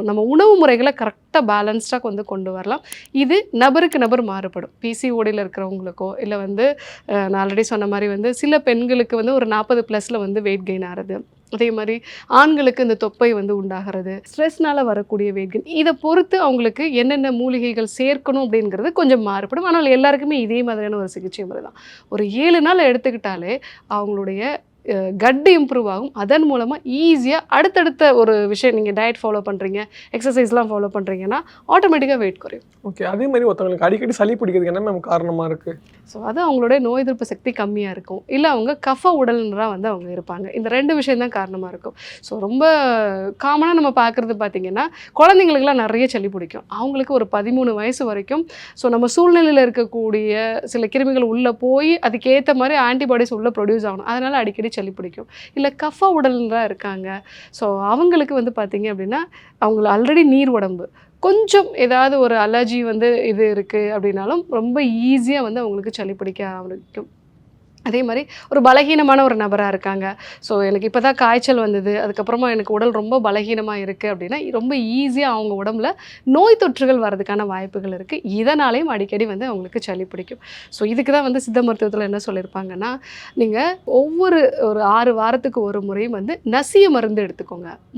நம்ம உணவு முறைகளை கரெக்டாக பேலன்ஸ்டாக கொண்டு வரலாம். இது நபருக்கு நபர் மாறுபடும். பிசிஓடியில் இருக்கிறவங்களுக்கோ இல்லை வந்து நான் ஆல்ரெடி சொன்ன மாதிரி வந்து சில பெண்களுக்கு வந்து ஒரு 40+ வந்து வெயிட் கெயின் ஆகிறது. அதே மாதிரி ஆண்களுக்கு இந்த தொப்பை வந்து உண்டாகிறது, ஸ்ட்ரெஸ்னால வரக்கூடிய வெயிட் கெயின், இதை பொறுத்து அவங்களுக்கு என்னென்ன மூலிகைகள் சேர்க்கணும் அப்படிங்கிறது கொஞ்சம் மாறுபடும். ஆனால் எல்லாருக்குமே இதே மாதிரியான ஒரு சிகிச்சை முறை தான். ஒரு 7 நாள் எடுத்துக்கிட்டாலே அவங்களுடைய கட் இம்ப்ரூவ் ஆகும். அதன் மூலமாக ஈஸியாக அடுத்தடுத்த ஒரு விஷயம் நீங்கள் டயட் ஃபாலோ பண்ணுறீங்க, எக்ஸசைஸ்லாம் ஃபாலோ பண்ணுறீங்கன்னா ஆட்டோமேட்டிக்காக வெயிட் குறையும். ஓகே. அதே மாதிரி ஒருத்தவங்களுக்கு அடிக்கடி சளி பிடிக்கிறதுக்கு என்ன மேம் காரணமாக இருக்குது? ஸோ அது அவங்களுடைய நோய் எதிர்ப்பு சக்தி கம்மியாக இருக்கும், இல்லை அவங்க கஃப உடல்னராக வந்து அவங்க இருப்பாங்க. இந்த 2 விஷயம் தான் காரணமாக இருக்கும். ஸோ ரொம்ப காமனாக நம்ம பார்க்குறது பார்த்திங்கன்னா குழந்தைங்களுக்குலாம் நிறைய சளி பிடிக்கும். அவங்களுக்கு ஒரு 13 வயசு வரைக்கும் ஸோ நம்ம சூழ்நிலையில் இருக்கக்கூடிய சில கிருமிகள் உள்ளே போய் அதுக்கேற்ற மாதிரி ஆன்டிபாடிஸ் உள்ளே ப்ரொடியூஸ் ஆகணும். அதனால் அடிக்கடி சளி பிடிக்கும். இல்லை கஃப உடல்னராக இருக்காங்க, ஸோ அவங்களுக்கு வந்து பார்த்திங்க அப்படின்னா அவங்கள ஆல்ரெடி நீர் உடம்பு, கொஞ்சம் ஏதாவது ஒரு அலர்ஜி வந்து இது இருக்குது அப்படின்னாலும் ரொம்ப ஈஸியாக வந்து அவங்களுக்கு சளி பிடிக்க ஆரம்பிக்கும். அதே மாதிரி ஒரு பலகீனமான ஒரு நபராக இருக்காங்க, ஸோ எனக்கு இப்போ தான் காய்ச்சல் வந்தது, அதுக்கப்புறமா எனக்கு உடல் ரொம்ப பலகீனமாக இருக்குது அப்படின்னா ரொம்ப ஈஸியாக அவங்க உடம்புல நோய் தொற்றுகள் வர்றதுக்கான வாய்ப்புகள் இருக்குது. இதனாலேயும் அடிக்கடி வந்து அவங்களுக்கு சளி பிடிக்கும். ஸோ இதுக்கு தான் வந்து சித்த மருத்துவத்தில் என்ன சொல்லியிருப்பாங்கன்னா, நீங்கள் ஒரு 6 வாரத்துக்கு ஒரு முறையும் வந்து நசிய மருந்து எடுத்துக்கோங்க.